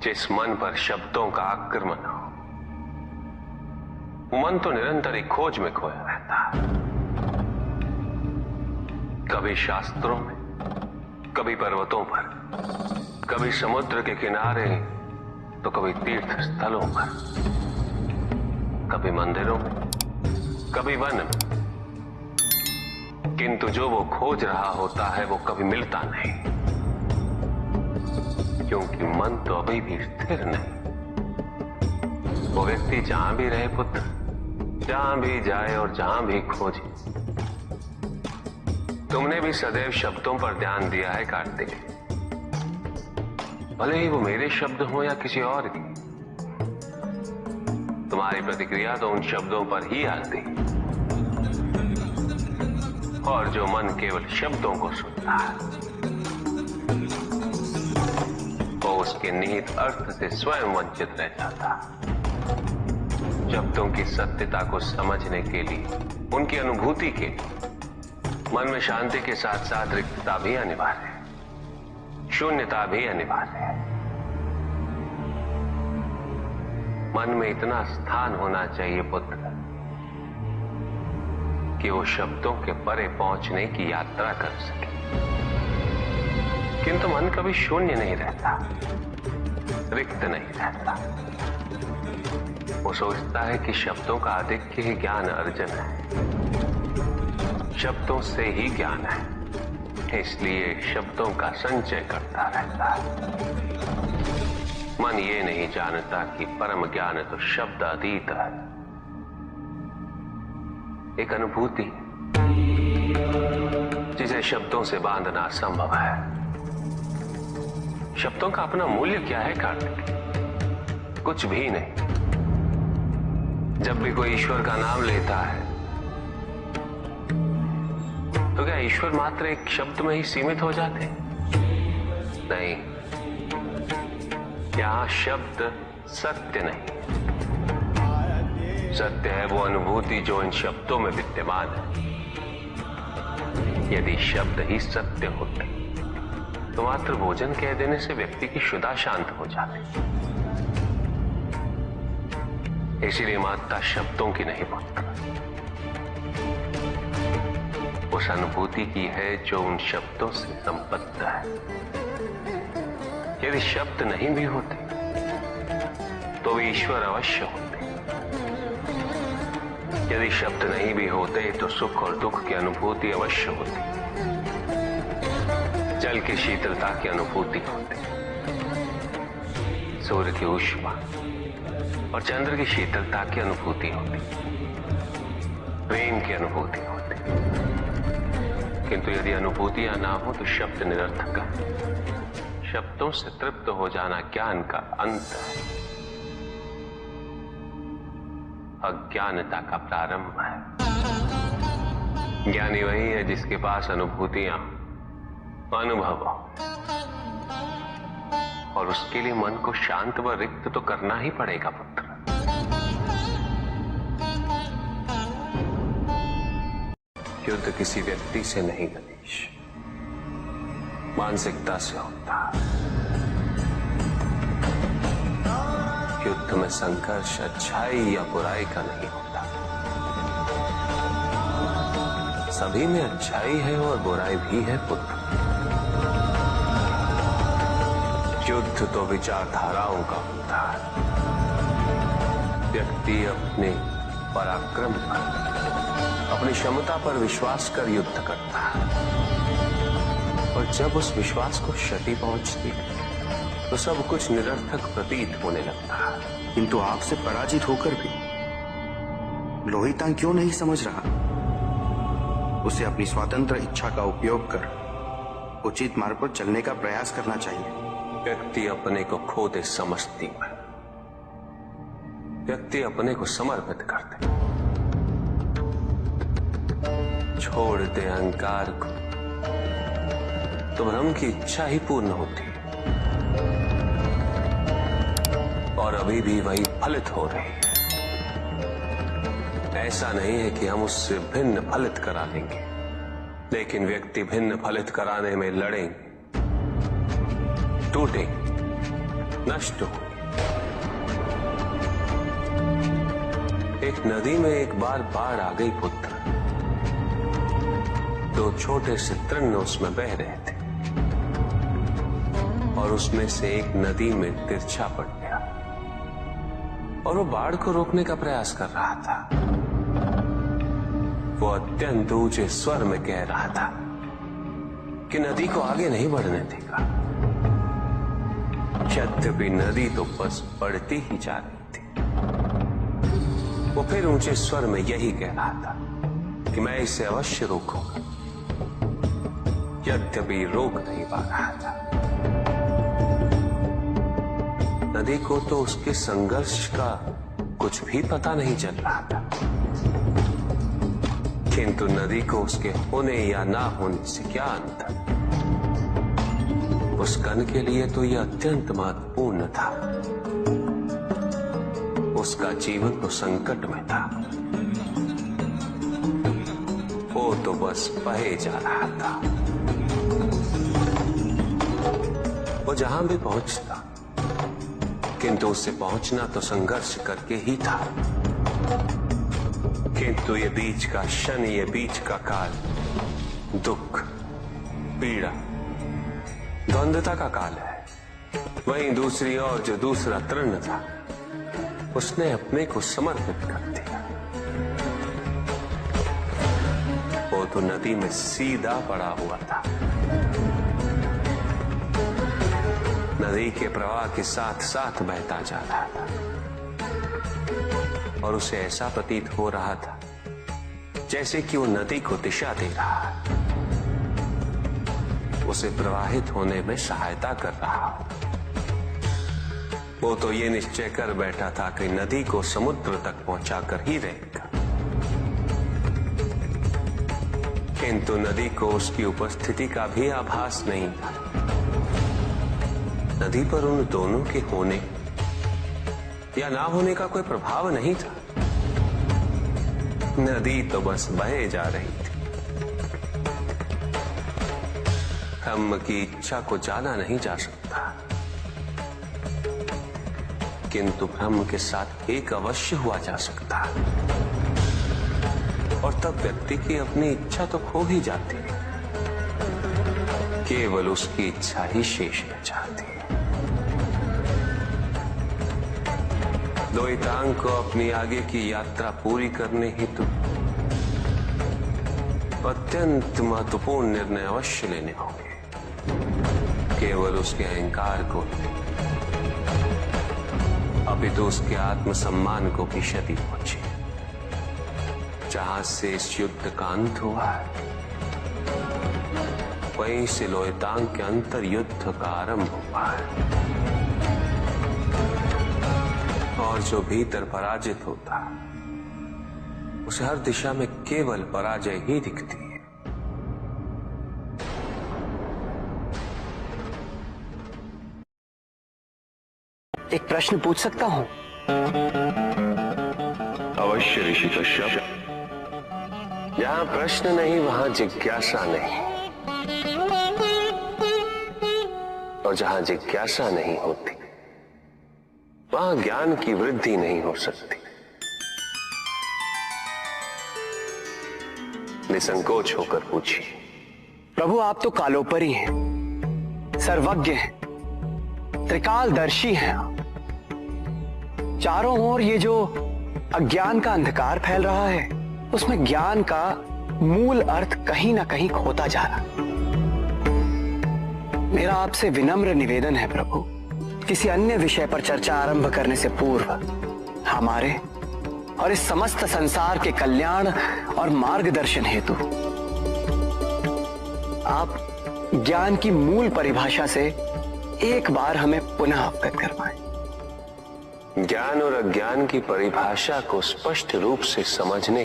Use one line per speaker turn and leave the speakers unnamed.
जिस मन पर शब्दों का आक्रमण हो, वो मन तो निरंतर एक खोज में खोया रहता है। कभी शास्त्रों में, कभी पर्वतों पर, कभी समुद्र के किनारे, तो कभी तीर्थ स्थलों पर, कभी मंदिरों में, कभी वन में। किंतु जो वो खोज रहा होता है वो कभी मिलता नहीं, क्योंकि मन तो अभी भी स्थिर नहीं। वो व्यक्ति जहां भी रहे पुत्र, जहां भी जाए और जहां भी खोजे। तुमने भी सदैव शब्दों पर ध्यान दिया है कार्तिक, भले ही वो मेरे शब्द हो या किसी और की। तुम्हारी प्रतिक्रिया तो उन शब्दों पर ही आती, और जो मन केवल शब्दों को सुनता है, वो उसके निहित अर्थ से स्वयं वंचित रह जाता। शब्दों की सत्यता को समझने के लिए, उनकी अनुभूति के लिए, मन में शांति के साथ साथ रिक्तता भी अनिवार्य है, शून्यता भी अनिवार्य है। मन में इतना स्थान होना चाहिए पुत्र कि वो शब्दों के परे पहुंचने की यात्रा कर सके। किंतु मन कभी शून्य नहीं रहता, रिक्त नहीं रहता। वो सोचता है कि शब्दों का आधिक्य ही ज्ञान अर्जन है, शब्दों से ही ज्ञान है, इसलिए शब्दों का संचय करता रहता है। मन ये नहीं जानता कि परम ज्ञान तो शब्द अतीत है, एक अनुभूति जिसे शब्दों से बांधना असंभव है। शब्दों का अपना मूल्य क्या है कार्तिक? कुछ भी नहीं। जब भी कोई ईश्वर का नाम लेता है तो क्या ईश्वर मात्र एक शब्द में ही सीमित हो जाते? नहीं, यहां शब्द सत्य नहीं, सत्य है वो अनुभूति जो इन शब्दों में विद्यमान है। यदि शब्द ही सत्य होते तो मात्र भोजन कह देने से व्यक्ति की क्षुधा शांत हो जाती। इसीलिए माता शब्दों की नहीं पुत्र, उस अनुभूति की है जो उन शब्दों से संबद्ध है। यदि शब्द नहीं भी होते तो वे ईश्वर अवश्य होते। यदि शब्द नहीं भी होते तो सुख और दुख की अनुभूति अवश्य होती, जल की शीतलता की अनुभूति होती, सूर्य की ऊष्मा और चंद्र की शीतलता की अनुभूति होती, प्रेम की अनुभूति होती। किंतु यदि अनुभूतियां ना हो तो शब्द निरर्थक है। शब्दों से तृप्त हो जाना ज्ञान का अंत है, अज्ञानता का प्रारंभ है। ज्ञानी वही है जिसके पास अनुभूतियां, अनुभव हो, और उसके लिए मन को शांत व रिक्त तो करना ही पड़ेगा पुत्र। युद्ध किसी व्यक्ति से नहीं गणेश, मानसिकता से होता है। युद्ध में संघर्ष अच्छाई या बुराई का नहीं होता, सभी में अच्छाई है और बुराई भी है पुत्र। युद्ध तो विचारधाराओं का होता है। व्यक्ति अपने पराक्रम पर, अपनी क्षमता पर विश्वास कर युद्ध करता है, और जब उस विश्वास को क्षति पहुंचती है तो सब कुछ निरर्थक प्रतीत होने लगता है।
किंतु आपसे पराजित होकर भी लोहितांग क्यों नहीं समझ रहा? उसे अपनी स्वतंत्र इच्छा का उपयोग कर उचित मार्ग पर चलने का प्रयास करना चाहिए।
व्यक्ति अपने को खो दे समझती है, व्यक्ति अपने को समर्पित कर दे, छोड़ दे अहंकार को, तो ब्रह्म की इच्छा ही पूर्ण होती है, और अभी भी वही फलित हो रही है। ऐसा नहीं है कि हम उससे भिन्न फलित करा लेंगे, लेकिन व्यक्ति भिन्न फलित कराने में लड़ेंगे, टूटेंगे, नष्ट हो। एक नदी में एक बार बाढ़ आ गई पुत्र। दो छोटे से तृण उसमें बह रहे थे और उसमें से एक नदी में तिरछा पड़ गया और वो बाढ़ को रोकने का प्रयास कर रहा था। वो अत्यंत ऊंचे स्वर में कह रहा था कि नदी को आगे नहीं बढ़ने देगा। यद्यपि नदी तो बस बढ़ती ही जा रही थी। वो फिर ऊंचे स्वर में यही कह रहा था कि मैं इसे अवश्य रोकूंगा, यद्यपि रोक नहीं पा रहा था। नदी को तो उसके संघर्ष का कुछ भी पता नहीं चल रहा था, किंतु नदी को उसके होने या ना होने से क्या अंतर। उस कण के लिए तो यह अत्यंत महत्वपूर्ण था। उसका जीवन तो संकट में था। वो तो बस बहे जा रहा था। वो जहां भी पहुंचता, किंतु उससे पहुंचना तो संघर्ष करके ही था। किंतु ये बीच का क्षण, ये बीच का काल दुख, पीड़ा, द्वंद्वता का काल है। वहीं दूसरी ओर जो दूसरा तृण था, उसने अपने को समर्पित कर दिया। वो तो नदी में सीधा पड़ा हुआ था। नदी के प्रवाह के साथ साथ बहता जा रहा था और उसे ऐसा प्रतीत हो रहा था जैसे कि वो नदी को दिशा दे रहा है, उसे प्रवाहित होने में सहायता कर रहा हो। वो तो ये निश्चय कर बैठा था कि नदी को समुद्र तक पहुंचाकर ही रहेगा, किंतु नदी को उसकी उपस्थिति का भी आभास नहीं था। नदी पर उन दोनों के होने या ना होने का कोई प्रभाव नहीं था। नदी तो बस बहे जा रही थी। ब्रह्म की इच्छा को जाना नहीं जा सकता, किंतु ब्रह्म के साथ एक अवश्य हुआ जा सकता, और तब व्यक्ति की अपनी इच्छा तो खो ही जाती है। केवल उसकी इच्छा ही शेष रह जाती है। द्वैतांग को अपनी आगे की यात्रा पूरी करने हेतु अत्यंत महत्वपूर्ण निर्णय अवश्य लेने होंगे। केवल उसके अहंकार को, अपितु उसके आत्मसम्मान को भी क्षति पहुंची। जहां से इस युद्ध का अंत हुआ है, वहीं से लोहितांग के अंतर युद्ध का आरंभ हुआ है। और जो भीतर पराजित होता, उसे हर दिशा में केवल पराजय ही दिखती है।
एक प्रश्न पूछ सकता हूं?
अवश्य ऋषि कश्यप। जहां प्रश्न नहीं वहां जिज्ञासा नहीं, और जहां जिज्ञासा नहीं होती वहां ज्ञान की वृद्धि नहीं हो सकती। निसंकोच होकर पूछिए।
प्रभु, आप तो कालोपरी हैं, सर्वज्ञ हैं, त्रिकालदर्शी हैं। चारों ओर ये जो अज्ञान का अंधकार फैल रहा है, उसमें ज्ञान का मूल अर्थ कहीं ना कहीं खोता जा रहा। मेरा आपसे विनम्र निवेदन है प्रभु, किसी अन्य विषय पर चर्चा आरंभ करने से पूर्व हमारे और इस समस्त संसार के कल्याण और मार्गदर्शन हेतु आप ज्ञान की मूल परिभाषा से एक बार हमें पुनः अवगत करवाएं।
ज्ञान और अज्ञान की परिभाषा को स्पष्ट रूप से समझने